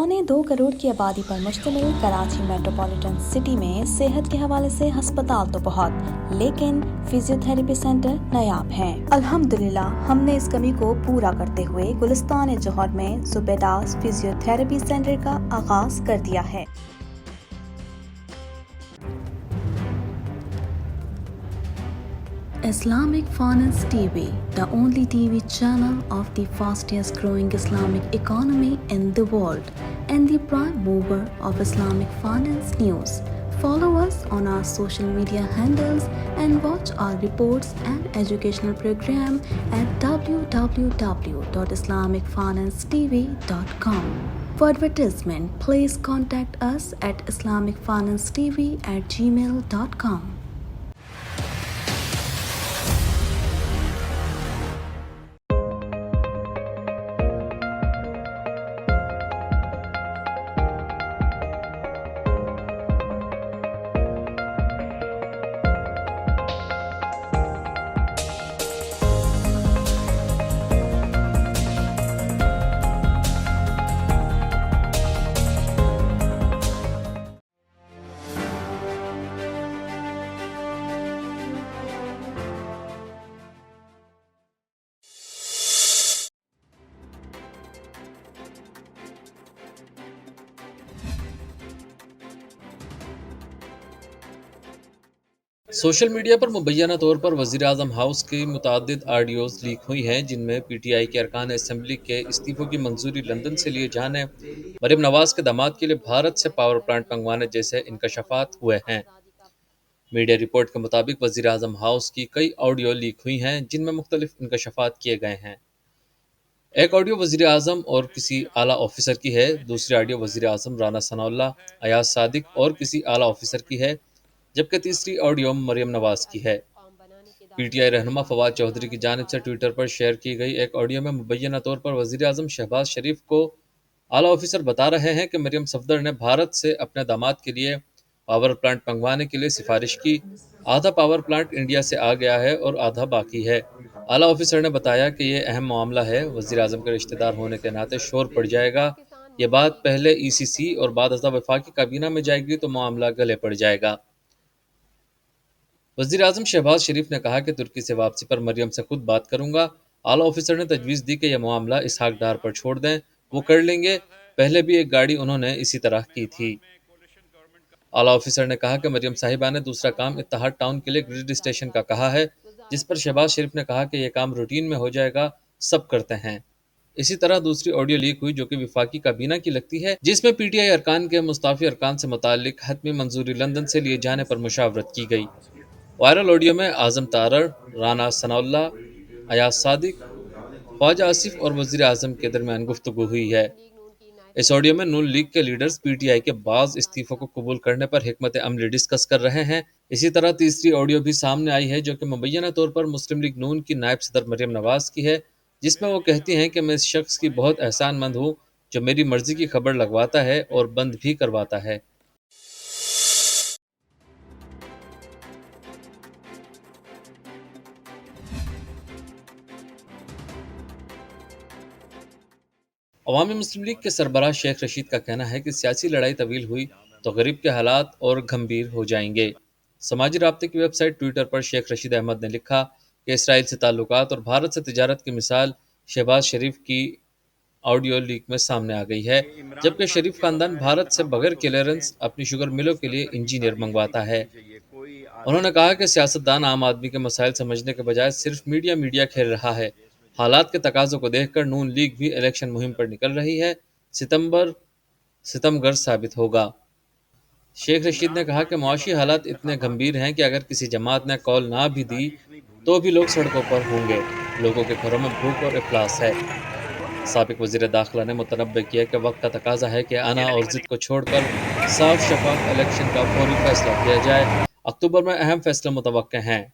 पौने 2 करोड़ की आबादी पर मुश्तमिल कराची मेट्रोपॉलिटन सिटी में सेहत के हवाले से हस्पताल तो बहुत, लेकिन फिजियोथेरेपी सेंटर नायाब हैं। अल्हम्दुलिल्लाह हमने इस कमी को पूरा करते हुए गुलिस्तान जौहर में ज़ुबैदास फिजियोथेरेपी सेंटर का आगाज कर दिया है। Islamic Finance TV, the only TV channel of the fastest growing Islamic economy in the world and the prime mover of Islamic finance news. Follow us on our social media handles and watch our reports and educational program at www.islamicfinancetv.com. For advertisement, please contact us at islamicfinancetv@gmail.com. Social media पर मुबैना तौर पर वज़ीर आज़म house की मुतअद्दिद audios leak हुई हैं, जिनमें PTI के अरकान असम्बली के इस्तीफ़ों की मंजूरी लंदन से लिए जाने, मरीम नवाज़ के दामाद के लिए भारत से पावर प्लांट मंगवाने जैसे इंकशाफात हुए हैं। मीडिया रिपोर्ट के मुताबिक वज़ीर आज़म हाउस की कई ऑडियो लीक हुई हैं, जिनमें मुख्तलिफ इंकशाफात किए गए हैं। एक ऑडियो वज़ीर आज़म और किसी आला ऑफिसर की है, दूसरी ऑडियो वज़ीर आज़म राना सनाउल्लाह, अयाज सादिक और किसी आला ऑफिसर की है, जबकि तीसरी ऑडियो मरियम नवाज की है। पीटीआई रहनुमा फवाद चौधरी की जानिब से ट्विटर पर शेयर की गई एक ऑडियो में मुबैना तौर पर वज़ीर आज़म शहबाज शरीफ को आला ऑफिसर बता रहे हैं कि मरियम सफदर ने भारत से अपने दामाद के लिए पावर प्लांट मंगवाने के लिए सिफारिश की। आधा पावर प्लांट इंडिया से आ गया है और आधा बाकी है। आला ऑफिसर ने बताया कि ये अहम मामला है, वज़ीर आज़म के रिश्तेदार होने के नाते शोर पड़ जाएगा। ये बात पहले ईसीसी और बाद वफाकी काबीना में जाएगी तो मामला गले पड़ जाएगा। वज़ीर आज़म शहबाज शरीफ ने कहा कि तुर्की से वापसी पर मरियम से खुद बात करूंगा। आला ऑफिसर ने तजवीज़ दी कि यह मामला इसहाक डार पर छोड़ दें, वो कर लेंगे। पहले भी एक गाड़ी उन्होंने इसी तरह की थी। आला ऑफिसर ने कहा कि मरियम साहिबा ने दूसरा काम इत्तेहाद टाउन के लिए ग्रिड स्टेशन का कहा है, जिस पर शहबाज शरीफ ने कहा कि यह काम रूटीन में हो जाएगा, सब करते हैं। इसी तरह दूसरी ऑडियो लीक हुई जो कि वफाकी काबीना की लगती है, जिसमें पीटीआई अरकान के मुस्ताफी अरकान से मुतालिक हतमी मंजूरी लंदन से लिए जाने पर मुशावरत की गई। वायरल ऑडियो में आज़म तारड़, राना सनाउल्लाह, अयाज सादिक, ख्वाजा आसिफ और वज़ीर आज़म के दरमियान गुफ्तगू हुई है। इस ऑडियो में नून लीग के लीडर्स पीटीआई के बाज़ इस्तीफ़ों को कबूल करने पर हिकमत अमली डिस्कस कर रहे हैं। इसी तरह तीसरी ऑडियो भी सामने आई है जो कि मुबैना तौर पर मुस्लिम लीग नून की नायब सदर मरियम नवाज़ की है, जिसमें वो कहती हैं कि मैं इस शख्स की बहुत एहसानमंद हूँ जो मेरी मर्ज़ी की खबर लगवाता है और बंद भी करवाता है। अवामी मुस्लिम लीग के सरबराह शेख रशीद का कहना है कि सियासी लड़ाई तवील हुई तो गरीब के हालात और गंभीर हो जाएंगे। समाजी राब्ते की वेबसाइट ट्विटर पर शेख रशीद अहमद ने लिखा कि इसराइल से ताल्लुकात और भारत से तिजारत की मिसाल शहबाज शरीफ की ऑडियो लीक में सामने आ गई है, जबकि शरीफ खानदान भारत से बगैर क्लियरेंस अपनी शुगर मिलों के लिए इंजीनियर मंगवाता है। उन्होंने कहा कि सियासतदान आम आदमी के मसाइल समझने के बजाय सिर्फ मीडिया मीडिया खेल रहा है। हालात के तकाज़ों को देखकर नून लीग भी इलेक्शन मुहिम पर निकल रही है। सितंबर सितमगर साबित होगा। शेख रशीद ने कहा कि मुआशी हालात इतने गंभीर हैं कि अगर किसी जमात ने कॉल ना भी दी तो भी लोग सड़कों पर होंगे। लोगों के घरों में भूख और इफलास है। साबिक वज़ीर दाखिला ने मुतनब्बे किया कि वक्त का तकाजा है कि अना और ज़िद को छोड़कर साफ शफाफ इलेक्शन का फौरी फैसला किया जाए। अक्टूबर में अहम फैसले मुतवक्के हैं।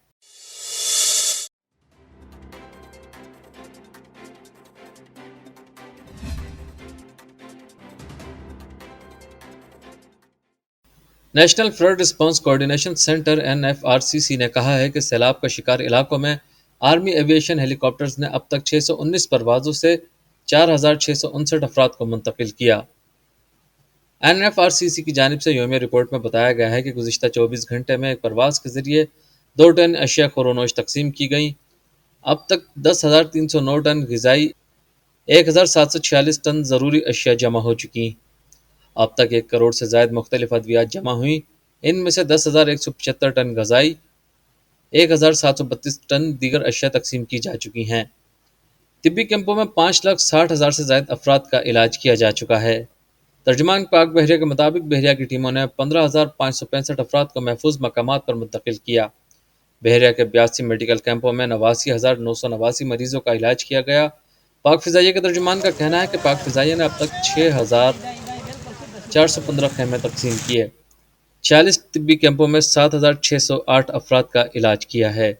National flood response coordination centre NFRCC ने कहा है कि सैलाब का शिकार इलाकों में आर्मी एविएशन हेलीकॉप्टर्स ने अब तक 619 परवाज़ों से 4,659 अफराद को मुंतकिल किया। این ایف آر سی سی کی جانب سے یومیہ رپورٹ میں بتایا گیا ہے کہ گزشتہ 24 گھنٹے میں ایک پرواز کے ذریعے 2 ٹن اشیاء خورونوش تقسیم کی گئیں۔ اب تک 10,309 ٹن غذائی، 1,746 ٹن ضروری اشیاء جمع ہو چکی۔ اب تک 1 کروڑ سے زائد مختلف ادویات جمع ہوئیں۔ ان میں سے 10,175 ٹن غذائی، 1,732 ٹن دیگر اشیاء تقسیم کی جا چکی ہیں۔ طبی کیمپوں میں 5,60,000 سے زائد افراد کا علاج کیا جا چکا ہے۔ ترجمان پاک بحریہ کے مطابق بحریہ کی ٹیموں نے 15,565 افراد کو محفوظ مقامات پر منتقل کیا۔ بحریہ کے 82 میڈیکل کیمپوں میں 89,989 مریضوں کا علاج کیا گیا۔ پاک فضائیہ کے ترجمان کا کہنا ہے کہ پاک فضائیہ نے اب تک 6,415 خیمے تقسیم کیے۔ 46 طبی کیمپوں میں 7,608 افراد کا علاج کیا ہے۔